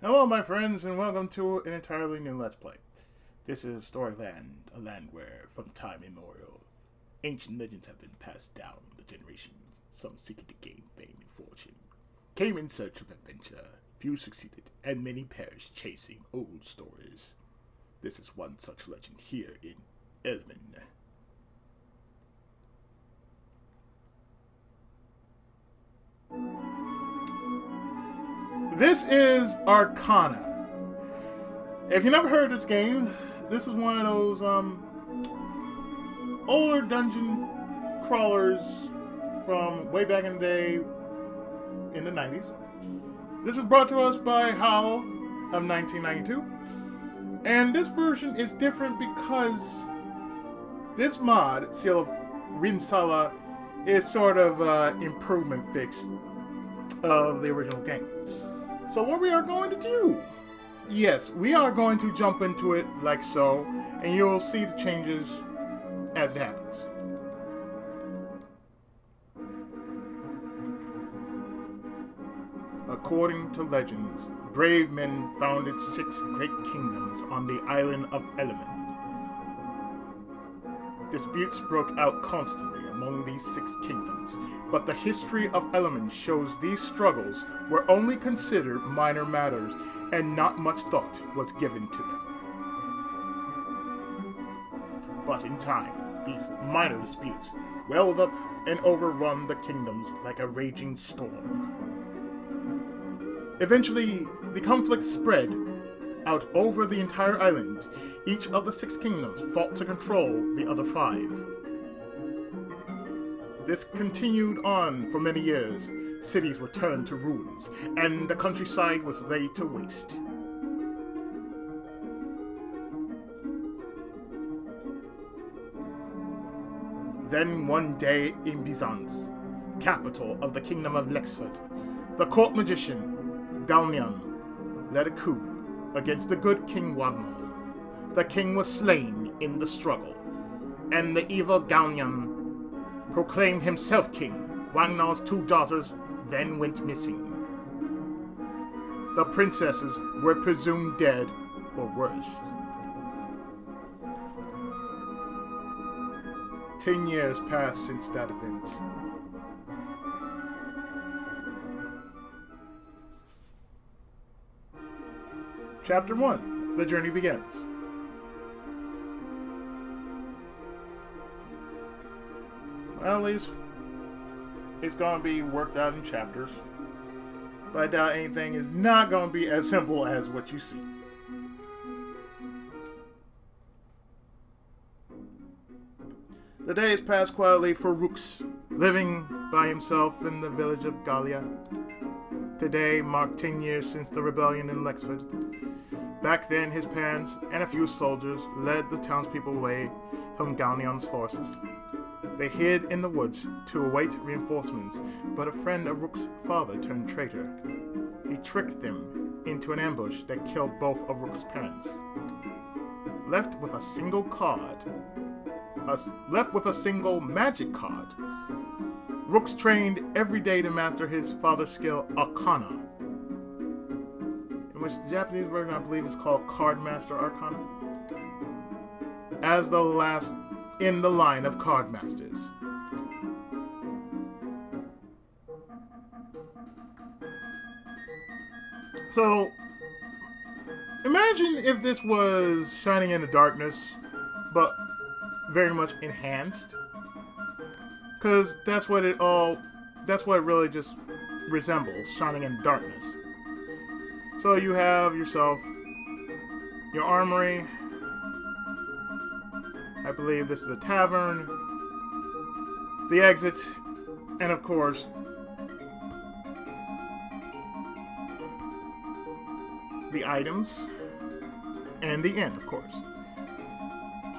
Hello, my friends, and welcome to an entirely new Let's Play. This is Storyland, a land where, from time immemorial, ancient legends have been passed down the generations. Some seeking to gain fame and fortune, came in search of adventure. Few succeeded, and many perished chasing old stories. This is one such legend here in Elman. This is Arcana. If you never heard of this game, this is one of those older dungeon crawlers from way back in the day in the 90s. This is brought to us by HOwl of 1992. And this version is different because this mod, Seal of Rimsala, is sort of improvement fix of the original game. So what we are going to do? Yes, we are going to jump into it like so, and you'll see the changes as it happens. According to legends, brave men founded 6 great kingdoms on the island of Element. Disputes broke out constantly among these 6 kingdoms, but the history of Element shows these struggles were only considered minor matters and not much thought was given to them. But in time, these minor disputes welled up and overrun the kingdoms like a raging storm. Eventually, the conflict spread out over the entire island. Each of the 6 kingdoms fought to control the other 5. This continued on for many years. Cities were turned to ruins, and the countryside was laid to waste. Then one day in Byzance, capital of the kingdom of Lexford, the court magician, Balnia, led a coup against the good King Wagner. The king was slain in the struggle, and the evil Galnian proclaimed himself king. Wagnar's 2 daughters then went missing. The princesses were presumed dead or worse. 10 years passed since that event. Chapter 1. The journey begins. Well, at least it's going to be worked out in chapters. But I doubt anything is not going to be as simple as what you see. The days passed quietly for Rooks, living by himself in the village of Balnia. Today marked 10 years since the rebellion in Lexford. Back then, his parents and a few soldiers led the townspeople away from Galnian's forces. They hid in the woods to await reinforcements, but a friend of Rook's father turned traitor. He tricked them into an ambush that killed both of Rook's parents. Left with a single magic card, Rooks trained every day to master his father's skill, Arcana, in which the Japanese version I believe is called Card Master Arcana, as the last in the line of card masters. So, imagine if this was Shining in the Darkness, but very much enhanced. Because that's what it really just resembles, Shining in the Darkness. So you have yourself your armory. I believe this is a tavern, the exit, and of course, the items, and the inn, of course.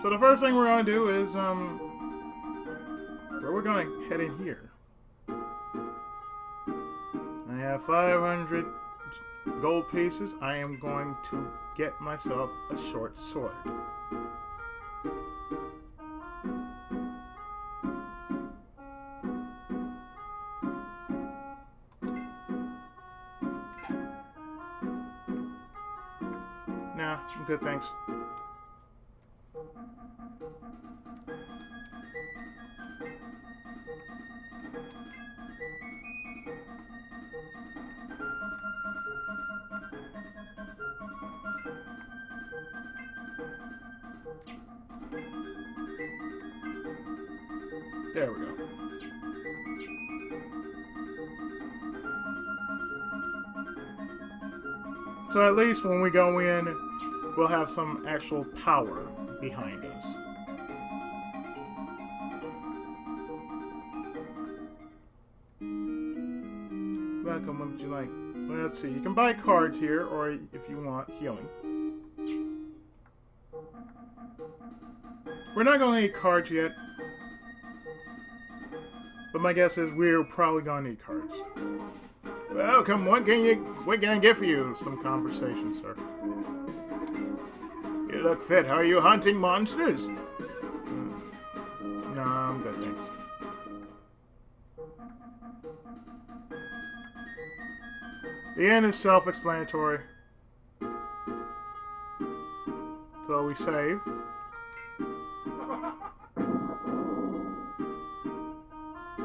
So the first thing we're going to do is, we're going to head in here. I have 500 gold pieces. I am going to get myself a short sword. good, thanks. There we go. So at least when we go in, we'll have some actual power behind us. Welcome, what would you like? Well, let's see, you can buy cards here, or if you want, healing. We're not going to need cards yet, but my guess is we're probably going to need cards. Welcome, what can I get for you? Some conversation, sir. You look fit. How are you hunting monsters? No, I'm good, thanks. The end is self-explanatory. So we save.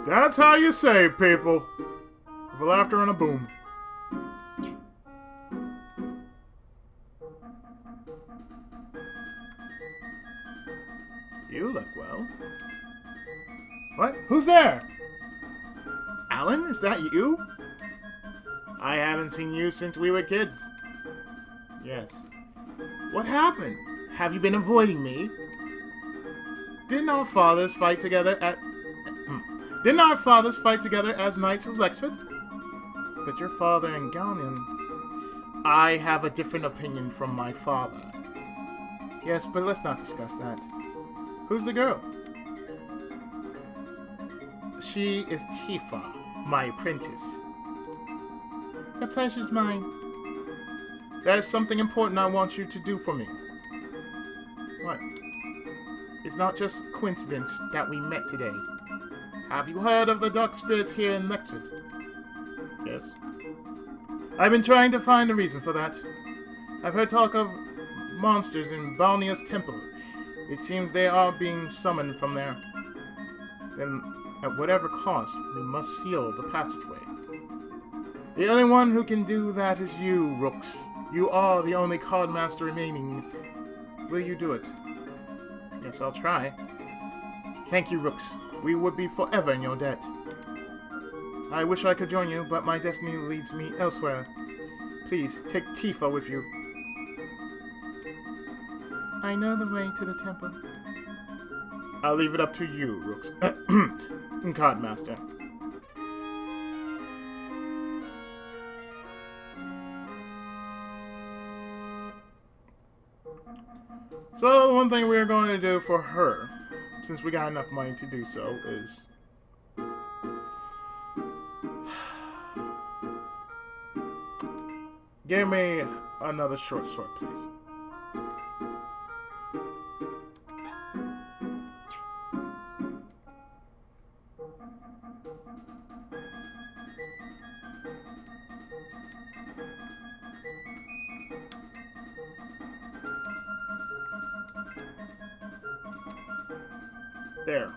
That's how you save, people. With laughter and a boom. You look well. What? Who's there? Alan, is that you? I haven't seen you since we were kids. Yes. What happened? Have you been avoiding me? Didn't our fathers fight together as knights of Lexford? But your father and Balnia... I have a different opinion from my father. Yes, but let's not discuss that. Who's the girl? She is Teefa, my apprentice. The pleasure's mine. There is something important I want you to do for me. What? It's not just coincidence that we met today. Have you heard of the dark spirits here in Lexford? Yes. I've been trying to find a reason for that. I've heard talk of monsters in Balnia's temple. It seems they are being summoned from there. Then, at whatever cost, we must seal the passageway. The only one who can do that is you, Rooks. You are the only card master remaining. Will you do it? Yes, I'll try. Thank you, Rooks. We would be forever in your debt. I wish I could join you, but my destiny leads me elsewhere. Please, take Teefa with you. I know the way to the temple. I'll leave it up to you, Rooks. Cardmaster. So, one thing we're going to do for her, since we got enough money to do so, is... give me another short sword, please. There.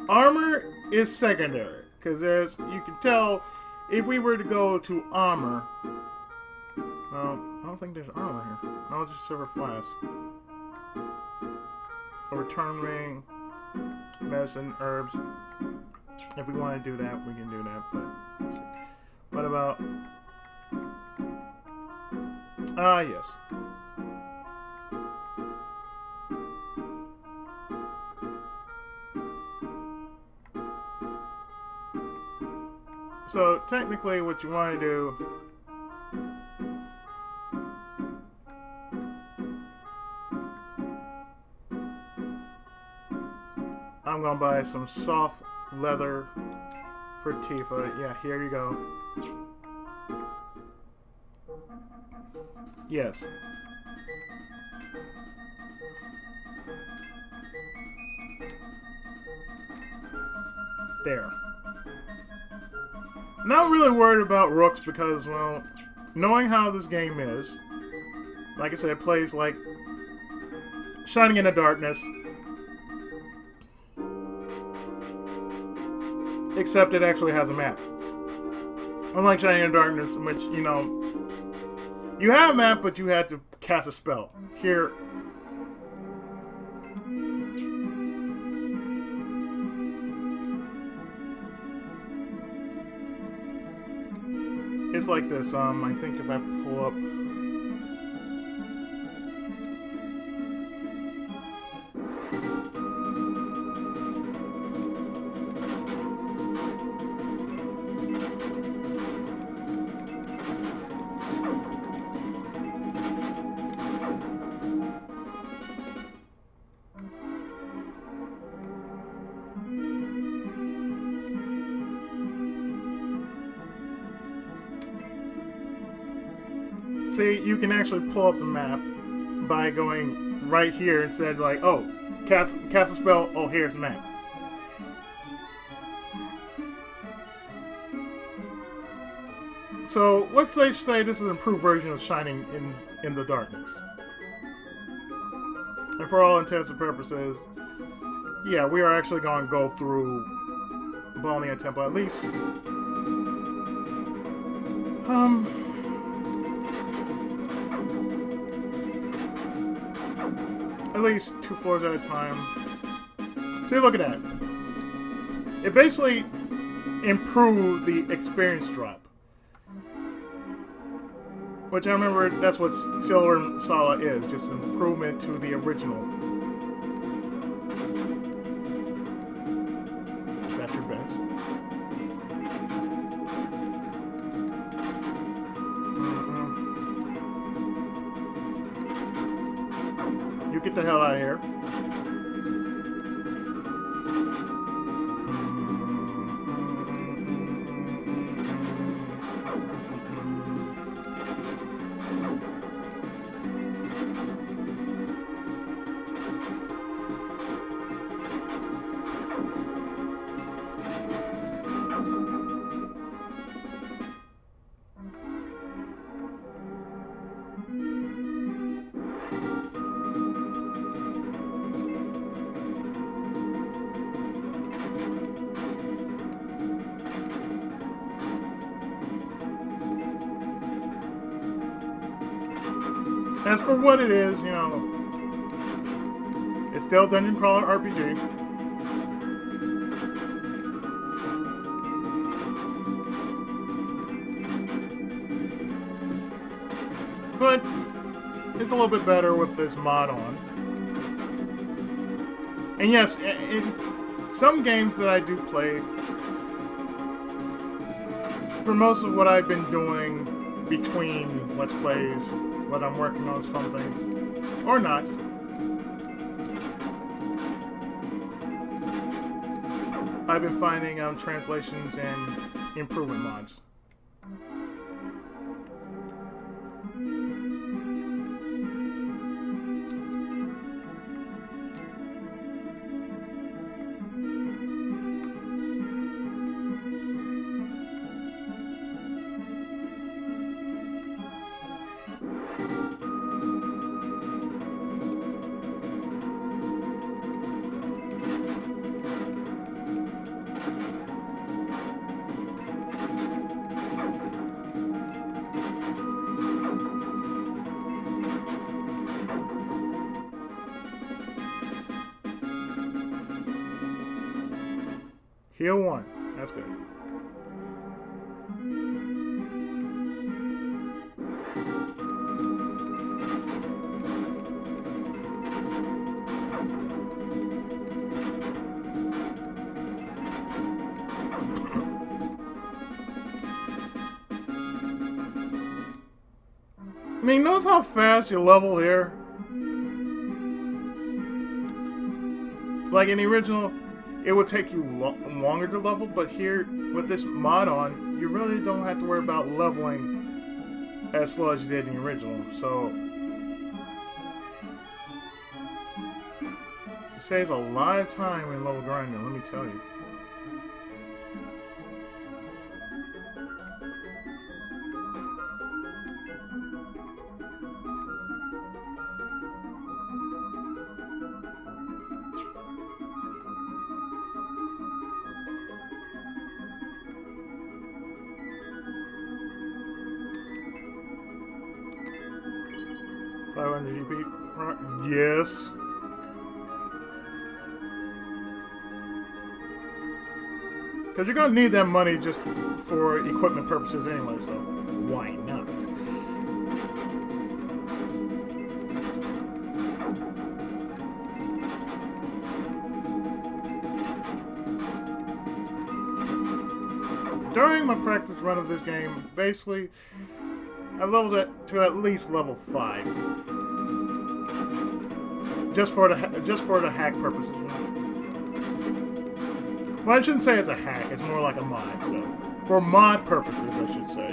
Armor is secondary, because there's, you can tell, if we were to go to armor, well, I don't think there's armor here. No, just silver flask. A return ring, medicine, herbs. If we want to do that, we can do that, but what about, yes. So, technically, what you want to do... I'm going to buy some soft leather for Teefa. Yeah, here you go. Yes. There. Not really worried about Rooks because, well, knowing how this game is, like I said, it plays like Shining in the Darkness, except it actually has a map. Unlike Shining in the Darkness, in which, you know, you have a map, but you had to cast a spell. Here, it's like this. I think if I pull up. See, you can actually pull up the map by going right here instead, like, oh, cast a spell, oh, here's the map. So, let's say this is an improved version of Shining in the Darkness. And for all intents and purposes, yeah, we are actually going to go through Balnia Temple at least. At least 2 floors at a time. See, look at that. It basically improved the experience drop. Which I remember, that's what Rimsala is, just an improvement to the original. That's your best. You get the hell out of here. As for what it is, you know, it's still Dungeon Crawler RPG. But it's a little bit better with this mod on. And yes, in some games that I do play, for most of what I've been doing between Let's Plays, whether I'm working on something or not, I've been finding translations and improvement mods. Heal 1. That's good. I mean, notice how fast you level here? Like in the original, it would take you longer to level, but here, with this mod on, you really don't have to worry about leveling as slow as you did in the original, so it saves a lot of time in level grinding, let me tell you. 100 GP. Yes. Because you're going to need that money just for equipment purposes anyway, so why not? During my practice run of this game, basically, I leveled it to at least level 5. Just for the hack purposes. Well, I shouldn't say it's a hack, it's more like a mod, so. For mod purposes, I should say.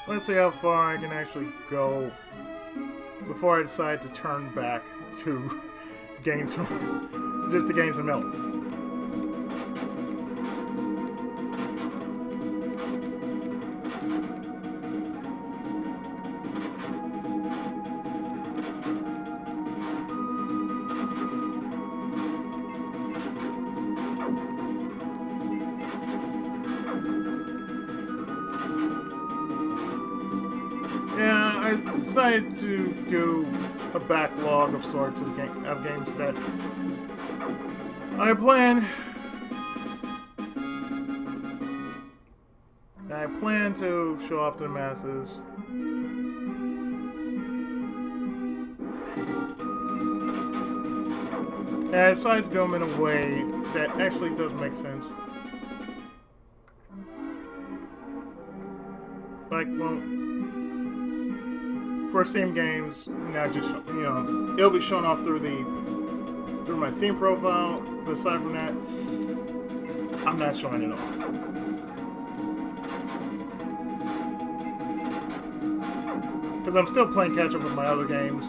Let's see how far I can actually go before I decide to turn back to gain some, just to gain some health. I decided to do a backlog of sorts of games that I plan to show off to the masses. And I decided to do them in a way that actually does make sense. Like, well, for Steam games, not just, you know, it'll be shown off through my Steam profile, but aside from that, I'm not showing it off. Because I'm still playing catch up with my other games.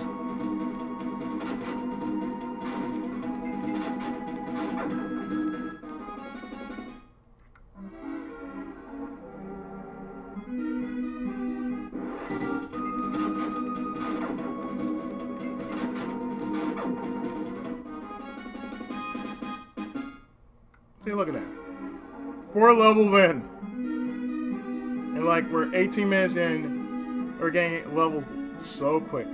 See, look at that. 4 levels in. And like, we're 18 minutes in, we're getting levels so quick.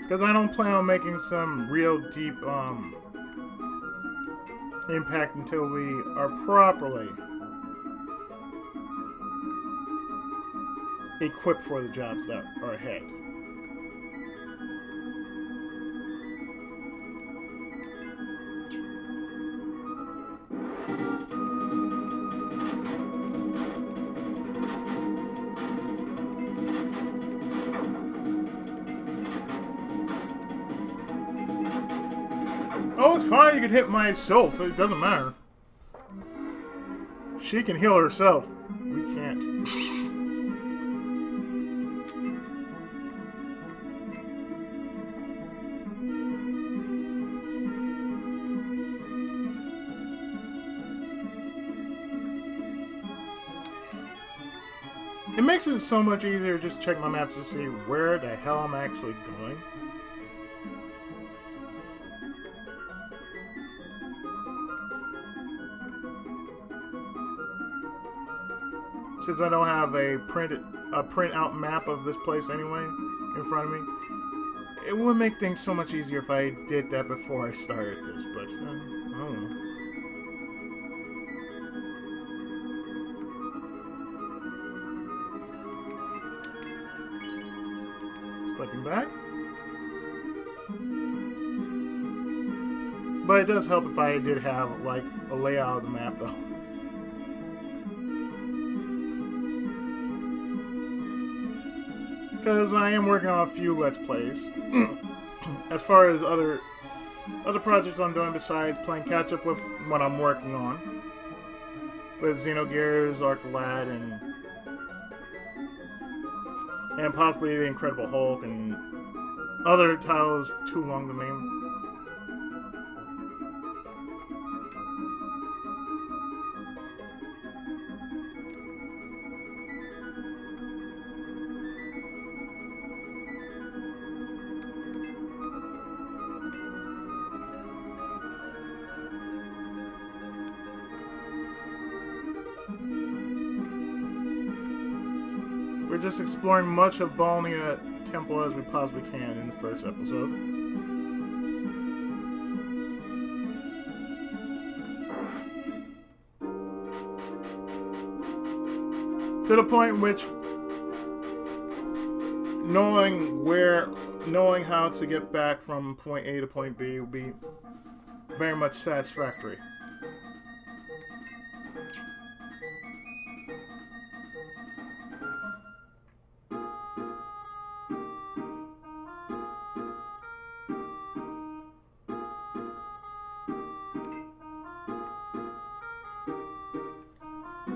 Because I don't plan on making some real deep impact until we are properly equipped for the jobs that are ahead. Oh, it's fine, you can hit myself, it doesn't matter. She can heal herself. We can't. It makes it so much easier to just check my maps to see where the hell I'm actually going. since I don't have a print out map of this place anyway in front of me, it would make things so much easier if I did that before I started this, but I don't know. Flipping back. But it does help if I did have, like, a layout of the map, though. Because I am working on a few Let's Plays. As far as other projects I'm doing besides playing catch-up with what I'm working on. With Xenogears, Arcana, and possibly The Incredible Hulk, and other titles too long to name. We're just exploring much of Balnia Temple as we possibly can in the first episode. To the point in which knowing how to get back from point A to point B will be very much satisfactory.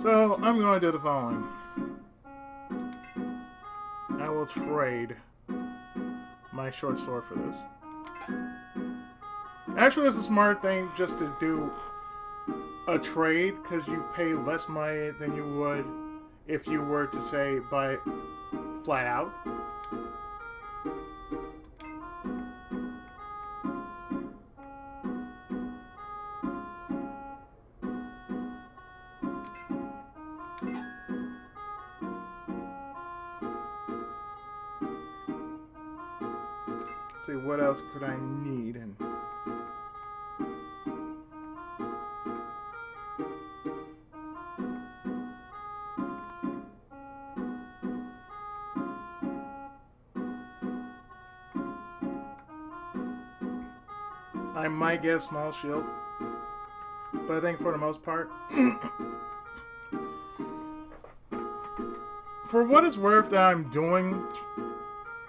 So, I'm going to do the following. I will trade my short sword for this. Actually, it's a smart thing just to do a trade, because you pay less money than you would if you were to, say, buy it flat out. See, what else could I need? And I might get a small shield, but I think for the most part, for what it's worth that I'm doing,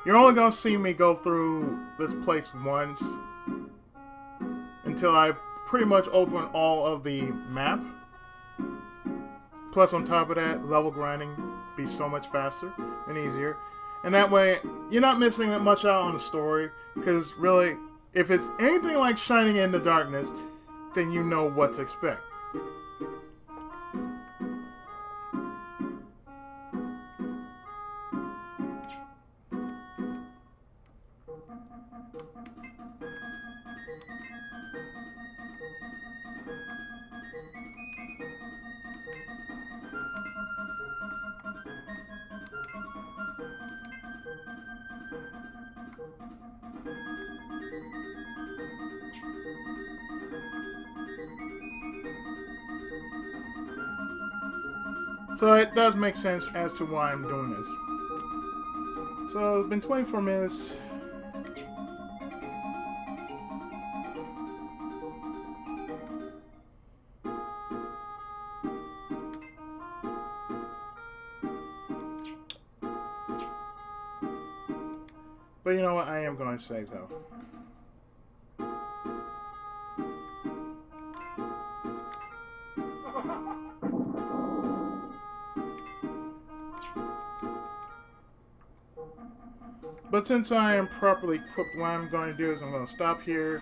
you're only going to see me go through this place once until I pretty much open all of the map. Plus, on top of that, level grinding be so much faster and easier. And that way, you're not missing that much out on the story, because really, if it's anything like Shining in the Darkness, then you know what to expect. So it does make sense as to why I'm doing this. So it's been 24 minutes. But you know what I am going to say though. But since I am properly equipped, what I'm going to do is I'm going to stop here.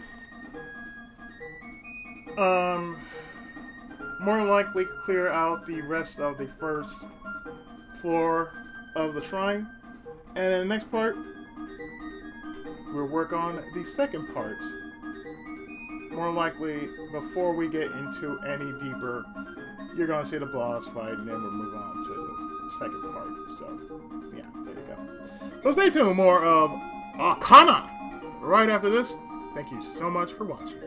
More likely clear out the rest of the first floor of the shrine. And in the next part, we'll work on the second part. More likely, before we get into any deeper, you're going to see the boss fight, and then we'll move on to this. So stay tuned, more of Arcana right after this. Thank you so much for watching.